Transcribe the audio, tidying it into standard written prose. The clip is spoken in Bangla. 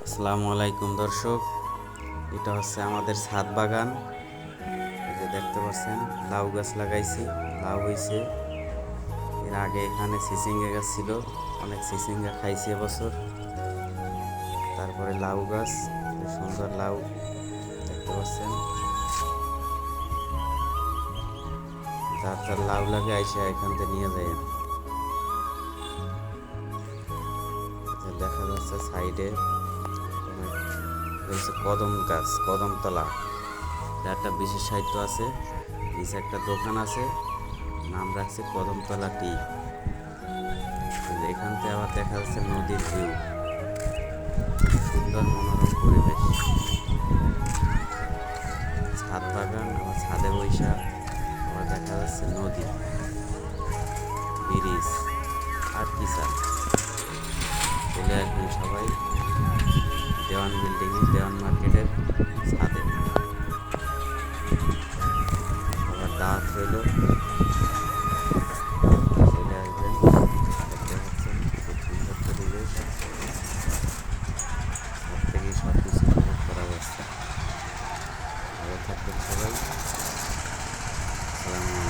আসসালামু আলাইকুম দর্শক, এটা হচ্ছে আমাদের ছাদ বাগান। এই যে দেখতে পাচ্ছেন লাউ গাছ লাগাইছি, লাউ হয়েছে। এর আগে এখানে চিচিঙ্গা গাছ ছিল, অনেক চিচিঙ্গা খাইছি এবছর। তারপরে লাউ গাছ, সুন্দর লাউ দেখতে পাচ্ছেন। যার যার লাউ লাগে আইসা এখান থেকে নিয়ে যায়। দেখা যাচ্ছে সাইডে হচ্ছে কদম গাছ, কদমতলা। একটা বিশেষায়িত আছে, নিচে একটা দোকান আছে, নাম রাখছে কদমতলা টি। এখান থেকে আবার দেখা যাচ্ছে নদীর ভিউ, সুন্দর মনোরম পরিবেশ। ছাদ বাগান, আমার ছাদে বৈশা আবার দেখা যাচ্ছে নদী, ব্রিজ, আর কি চান। চলে আসবেন সবাই দেওয়ান বিল্ডিংয়ে, দেওয়ান মার্কেটের ছাদে। আবার দাঁত হইল, চলে আসবেন। দেখতে পাচ্ছেন খুব সুন্দর পরিবেশ, সব থেকেই সব কিছু উপভোগ করা যাচ্ছে। ভালো থাকবেন সবাই, আসসালামু আলাইকুম।